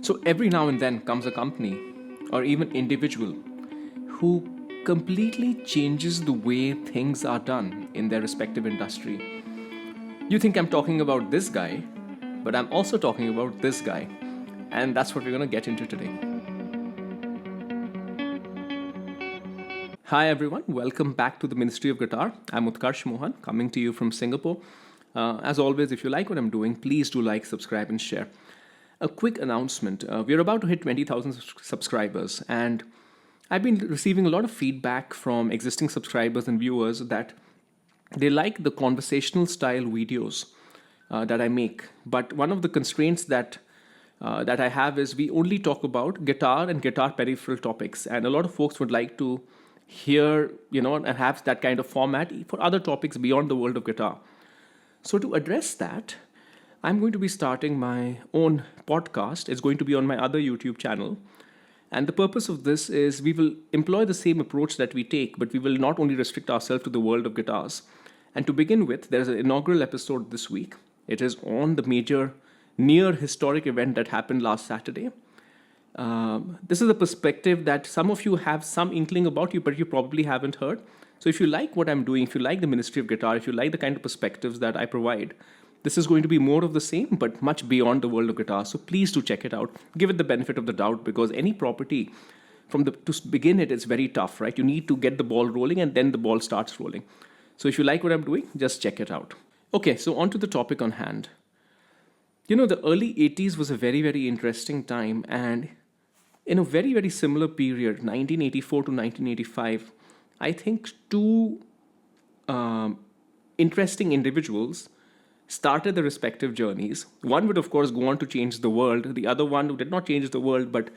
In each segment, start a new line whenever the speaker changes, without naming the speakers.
So every now and then comes a company or even individual who completely changes the way things are done in their respective industry. You think I'm talking about this guy, but I'm also talking about this guy. And that's what we're going to get into today. Hi everyone, welcome back to the Ministry of Guitar. I'm Utkarsh Mohan, coming to you from Singapore. As always, if you like what I'm doing, please do like, subscribe, and share. A quick announcement: we're about to hit 20,000 subscribers, and I've been receiving a lot of feedback from existing subscribers and viewers that they like the conversational style videos that I make. But one of the constraints that I have is we only talk about guitar and guitar peripheral topics, and a lot of folks would like to hear, and have that kind of format for other topics beyond the world of guitar. So to address that, I'm going to be starting my own podcast. It's going to be on my other YouTube channel. And the purpose of this is we will employ the same approach that we take, but we will not only restrict ourselves to the world of guitars. And to begin with, there's an inaugural episode this week. It is on the major near historic event that happened last Saturday. This is a perspective that some of you have some inkling about, but you probably haven't heard. So if you like what I'm doing, if you like the Ministry of Guitar, if you like the kind of perspectives that I provide, this is going to be more of the same, but much beyond the world of guitar. So please do check it out. Give it the benefit of the doubt, because any property, to begin it's very tough, right? You need to get the ball rolling, and then the ball starts rolling. So if you like what I'm doing, just check it out. Okay, so on to the topic on hand. The early 80s was a very, very interesting time, and in a very, very similar period, 1984 to 1985, I think two interesting individuals started their respective journeys. One would, of course, go on to change the world. The other one did not change the world, but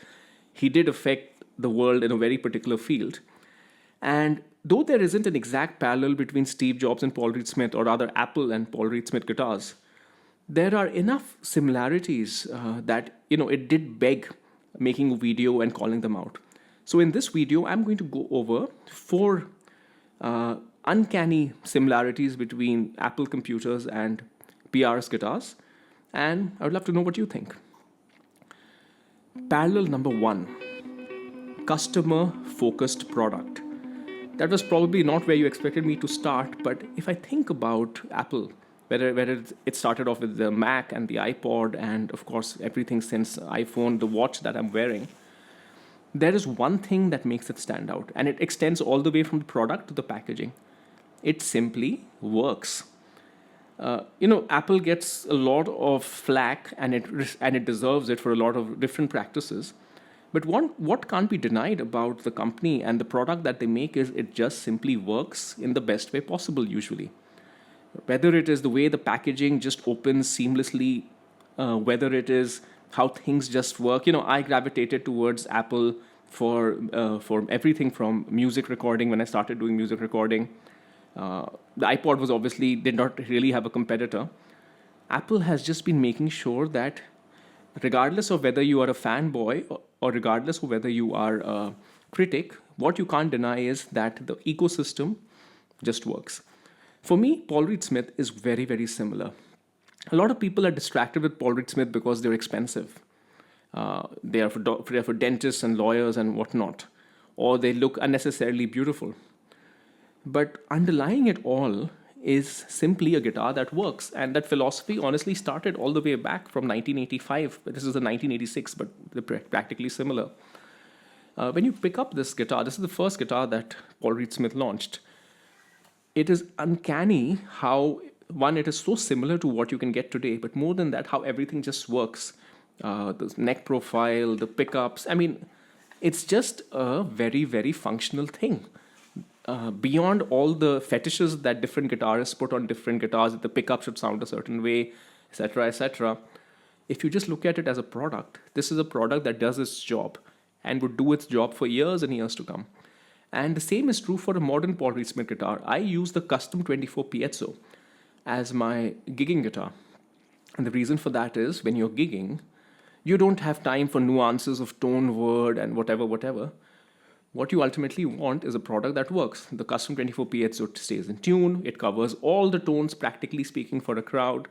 he did affect the world in a very particular field. And though there isn't an exact parallel between Steve Jobs and Paul Reed Smith, or rather Apple and Paul Reed Smith guitars, there are enough similarities that it did beg making a video and calling them out. So in this video, I'm going to go over four uncanny similarities between Apple computers and PRS guitars, and I would love to know what you think. Parallel number one: customer focused product. That was probably not where you expected me to start, but if I think about Apple, whether it started off with the Mac and the iPod, and of course everything since iPhone, the watch that I'm wearing, there is one thing that makes it stand out, and it extends all the way from the product to the packaging. It simply works. Apple gets a lot of flack, and it deserves it for a lot of different practices. But what can't be denied about the company and the product that they make is it just simply works in the best way possible usually. Whether it is the way the packaging just opens seamlessly, whether it is how things just work. I gravitated towards Apple for everything from music recording when I started doing music recording. The iPod was obviously did not really have a competitor. Apple has just been making sure that regardless of whether you are a fanboy or regardless of whether you are a critic, what you can't deny is that the ecosystem just works. For me, Paul Reed Smith is very, very similar. A lot of people are distracted with Paul Reed Smith because they're expensive. They are for dentists and lawyers and whatnot, or they look unnecessarily beautiful. But underlying it all is simply a guitar that works. And that philosophy honestly started all the way back from 1985. This is the 1986, but they're practically similar. When you pick up this guitar, this is the first guitar that Paul Reed Smith launched. It is uncanny how, one, it is so similar to what you can get today, but more than that, how everything just works. The neck profile, the pickups. I mean, it's just a very, very functional thing. Beyond all the fetishes that different guitarists put on different guitars, that the pickup should sound a certain way, etc., etc. If you just look at it as a product, this is a product that does its job and would do its job for years and years to come. And the same is true for a modern Paul Reed Smith guitar. I use the Custom 24 Piezo as my gigging guitar. And the reason for that is when you're gigging, you don't have time for nuances of tone, word, and whatever. What you ultimately want is a product that works. The Custom 24 Piezo stays in tune. It covers all the tones, practically speaking, for a crowd.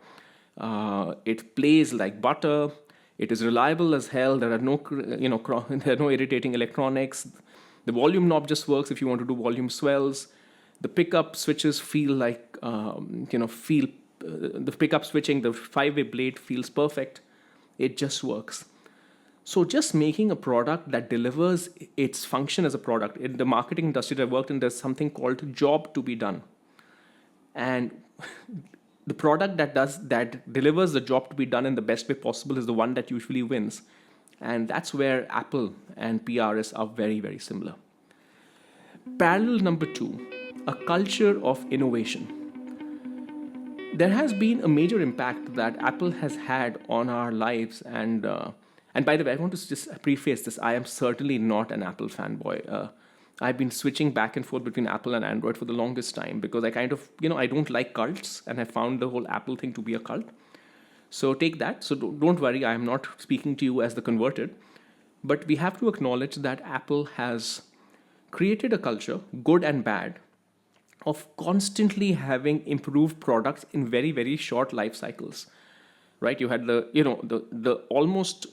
It plays like butter. It is reliable as hell. There are there are no irritating electronics. The volume knob just works if you want to do volume swells. The pickup switches feel like, the pickup switching, the 5-way blade feels perfect. It just works. So just making a product that delivers its function as a product. In the marketing industry that I worked in, there's something called job to be done. And the product that delivers the job to be done in the best way possible is the one that usually wins. And that's where Apple and PRS are very, very similar. Parallel number 2, a culture of innovation. There has been a major impact that Apple has had on our lives, and by the way, I want to just preface this. I am certainly not an Apple fanboy. I've been switching back and forth between Apple and Android for the longest time because I kind of, I don't like cults, and I found the whole Apple thing to be a cult. So take that. So don't worry, I am not speaking to you as the converted. But we have to acknowledge that Apple has created a culture, good and bad, of constantly having improved products in very, very short life cycles. Right? You had the almost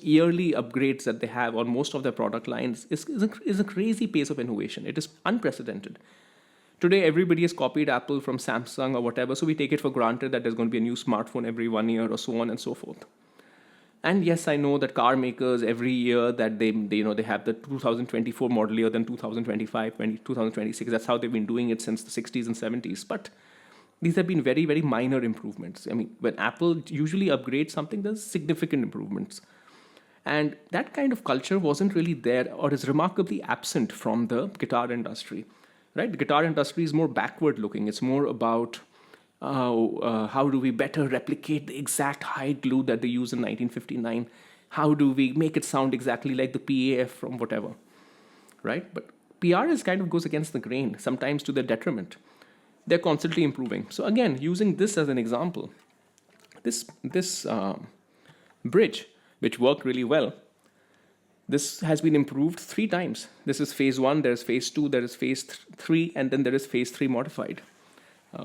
yearly upgrades that they have on most of their product lines is a crazy pace of innovation. It is unprecedented. Today, everybody has copied Apple from Samsung or whatever, so we take it for granted that there's going to be a new smartphone every 1 year or so on and so forth. And yes, I know that car makers every year that they have the 2024 model year, then 2025, 2026. That's how they've been doing it since the 60s and 70s. But these have been very, very minor improvements. I mean, when Apple usually upgrades something, there's significant improvements. And that kind of culture wasn't really there, or is remarkably absent from the guitar industry. Right? The guitar industry is more backward looking. It's more about how do we better replicate the exact hide glue that they used in 1959? How do we make it sound exactly like the PAF from whatever? Right? But PRS kind of goes against the grain, sometimes to their detriment. They're constantly improving. So again, using this as an example, this bridge, which worked really well, this has been improved 3 times. This is phase 1, there is phase 2, there is phase 3, and then there is phase 3 modified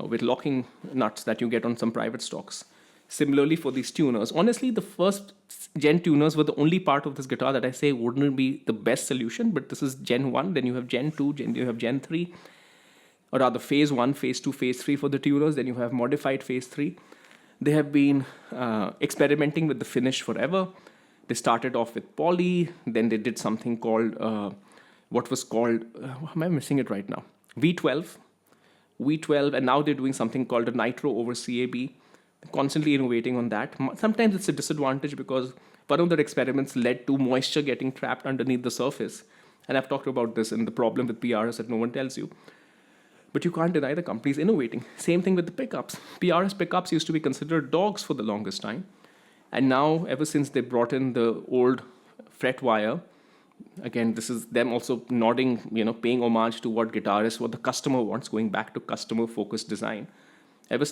with locking nuts that you get on some private stocks. Similarly for these tuners. Honestly, the first gen tuners were the only part of this guitar that I say wouldn't be the best solution, but this is Gen 1, then you have Gen 2, you have Gen 3, or rather phase 1, phase 2, phase 3 for the tuners, then you have modified phase 3. They have been experimenting with the finish forever. They started off with poly, then they did something called, am I missing it right now? V12, and now they're doing something called a nitro over CAB, constantly innovating on that. Sometimes it's a disadvantage because one of their experiments led to moisture getting trapped underneath the surface. And I've talked about this in the problem with PRS that no one tells you. But you can't deny the company's innovating. Same thing with the pickups. PRS pickups used to be considered dogs for the longest time. And now, ever since they brought in the old fret wire, again, this is them also nodding, paying homage to what the customer wants, going back to customer-focused design. Ever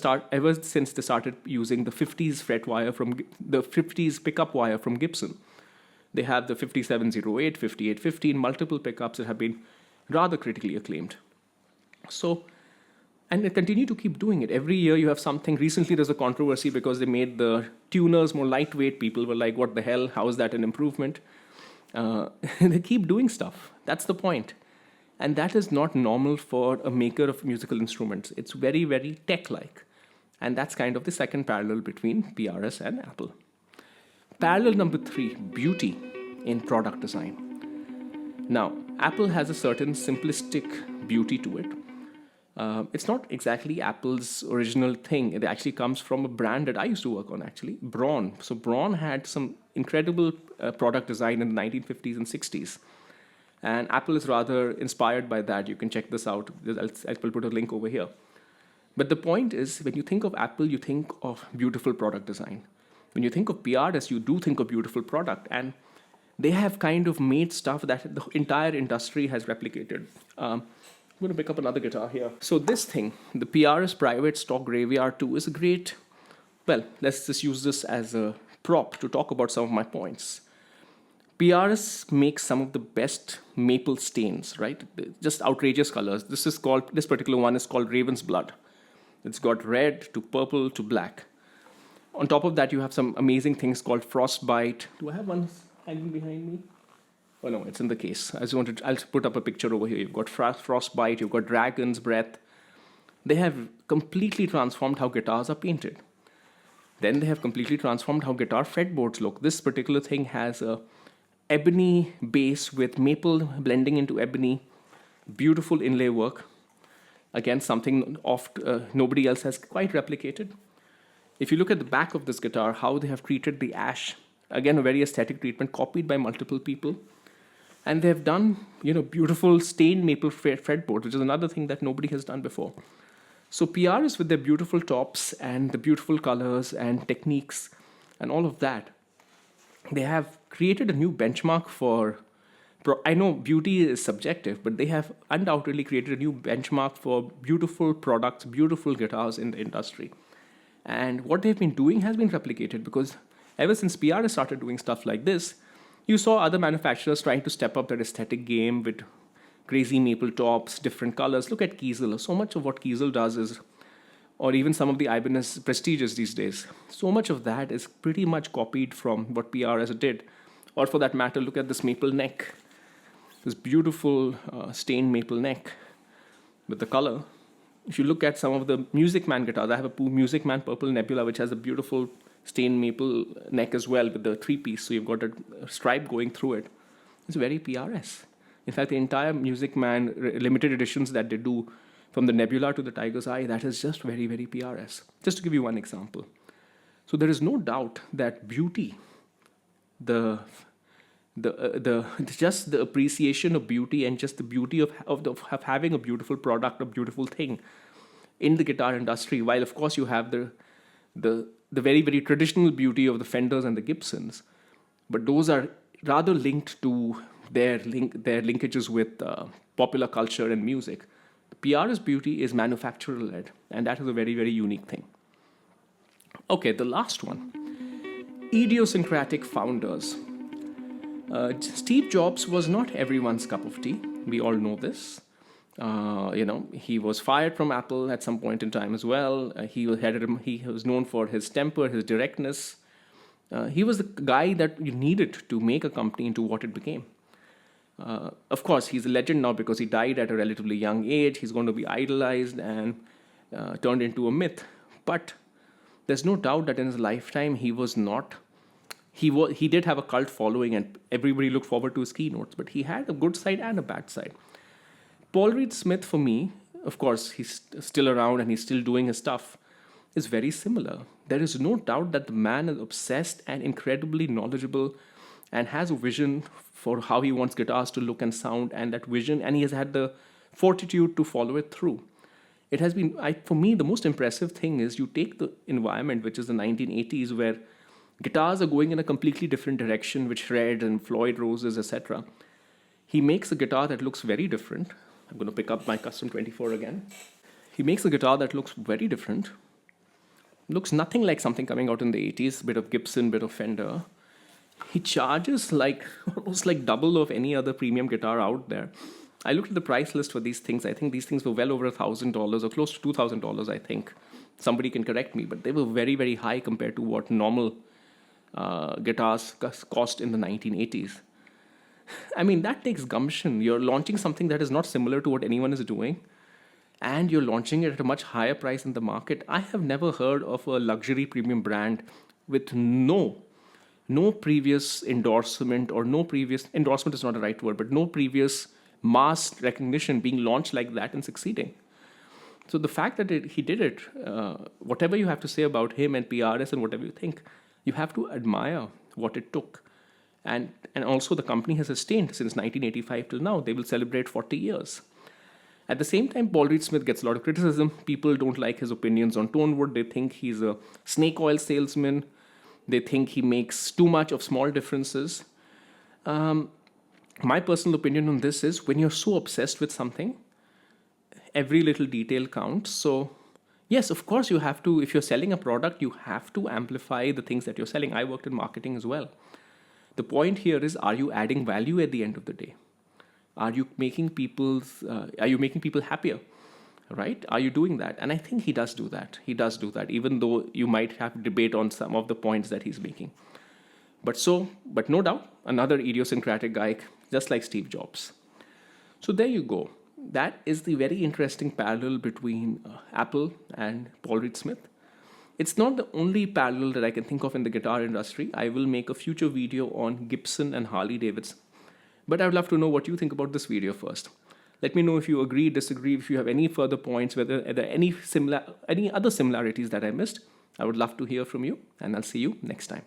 since they started using the 50s fret wire the 50s pickup wire from Gibson, they have the 5708, 5815, multiple pickups that have been rather critically acclaimed. So, and they continue to keep doing it. Every year you have something. Recently there's a controversy because they made the tuners more lightweight. People were like, what the hell? How is that an improvement? They keep doing stuff. That's the point. And that is not normal for a maker of musical instruments. It's very, very tech-like. And that's kind of the second parallel between PRS and Apple. Parallel number 3, beauty in product design. Now, Apple has a certain simplistic beauty to it. It's not exactly Apple's original thing. It actually comes from a brand that I used to work on, actually, Braun. So Braun had some incredible product design in the 1950s and 60s. And Apple is rather inspired by that. You can check this out. I'll put a link over here. But the point is, when you think of Apple, you think of beautiful product design. When you think of PRS, you do think of beautiful product. And they have kind of made stuff that the entire industry has replicated. I'm going to pick up another guitar here. So this thing, the PRS Private Stock Graveyard 2 is a great, well, let's just use this as a prop to talk about some of my points. PRS makes some of the best maple stains, right? Just outrageous colors. This particular one is called Raven's Blood. It's got red to purple to black. On top of that, you have some amazing things called frostbite. Do I have one hanging behind me? Oh no, it's in the case. I'll put up a picture over here. You've got frostbite, you've got dragon's breath. They have completely transformed how guitars are painted. Then they have completely transformed how guitar fretboards look. This particular thing has a ebony base with maple blending into ebony. Beautiful inlay work. Again, something nobody else has quite replicated. If you look at the back of this guitar, how they have treated the ash, again, a very aesthetic treatment copied by multiple people. And they have done, beautiful stained maple fretboard, which is another thing that nobody has done before. So PRS with their beautiful tops and the beautiful colors and techniques and all of that, they have created a new benchmark for, I know beauty is subjective, but they have undoubtedly created a new benchmark for beautiful products, beautiful guitars in the industry. And what they've been doing has been replicated, because ever since PRS started doing stuff like this, you saw other manufacturers trying to step up their aesthetic game with crazy maple tops, different colors. Look at Kiesel. So much of what Kiesel does is, or even some of the Ibanez Prestiges these days, so much of that is pretty much copied from what PRS did. Or for that matter, look at this maple neck. This beautiful stained maple neck with the color. If you look at some of the Music Man guitars, I have a Music Man Purple Nebula, which has a beautiful stained maple neck as well with the three-piece. So you've got a stripe going through it. It's very PRS. In fact, the entire Music Man limited editions that they do, from the Nebula to the Tiger's Eye, that is just very, very PRS. Just to give you one example. So there is no doubt that beauty, just the appreciation of beauty and just the beauty of having a beautiful product, a beautiful thing in the guitar industry, while of course you have the very, very traditional beauty of the Fenders and the Gibsons, but those are rather linked to their linkages with popular culture and music. The PRS beauty is manufacturer-led, and that is a very, very unique thing. Okay, the last one. Idiosyncratic founders. Steve Jobs was not everyone's cup of tea. We all know this. He was fired from Apple at some point in time as well. He was known for his temper, his directness. He was the guy that you needed to make a company into what it became. Of course, he's a legend now because he died at a relatively young age. He's going to be idolized and turned into a myth. But there's no doubt that in his lifetime, he was not. He did have a cult following, and everybody looked forward to his keynotes. But he had a good side and a bad side. Paul Reed Smith, for me, of course, he's still around and he's still doing his stuff, is very similar. There is no doubt that the man is obsessed and incredibly knowledgeable and has a vision for how he wants guitars to look and sound, and that vision, and he has had the fortitude to follow it through. It has been, for me, the most impressive thing is you take the environment, which is the 1980s, where guitars are going in a completely different direction with Shred and Floyd Roses, etc. He makes a guitar that looks very different. I'm going to pick up my Custom 24 again. He makes a guitar that looks very different. Looks nothing like something coming out in the 80s, bit of Gibson, bit of Fender. He charges almost like double of any other premium guitar out there. I looked at the price list for these things. I think these things were well over $1,000 or close to $2,000, I think. Somebody can correct me, but they were very, very high compared to what normal guitars cost in the 1980s. I mean, that takes gumption. You're launching something that is not similar to what anyone is doing, and you're launching it at a much higher price in the market. I have never heard of a luxury premium brand with no previous endorsement, or no previous endorsement is not the right word, but no previous mass recognition being launched like that and succeeding. So the fact that he did it, whatever you have to say about him and PRS and whatever you think, you have to admire what it took. And also the company has sustained since 1985 till now. They will celebrate 40 years. At the same time, Paul Reed Smith gets a lot of criticism. People don't like his opinions on Tonewood. They think he's a snake oil salesman. They think he makes too much of small differences. My personal opinion on this is, when you're so obsessed with something, every little detail counts. So yes, of course you have to, if you're selling a product, you have to amplify the things that you're selling. I worked in marketing as well. The point here is, are you adding value at the end of the day? Are you making people happier? right? Are you doing that? And I think he does do that. He does do that, even though you might have debate on some of the points that he's making. But no doubt, another idiosyncratic guy, just like Steve Jobs. So there you go. That is the very interesting parallel between Apple and Paul Reed Smith. It's not the only parallel that I can think of in the guitar industry. I will make a future video on Gibson and Harley Davidson. But I would love to know what you think about this video first. Let me know if you agree, disagree, if you have any further points, whether there are any other similarities that I missed. I would love to hear from you, and I'll see you next time.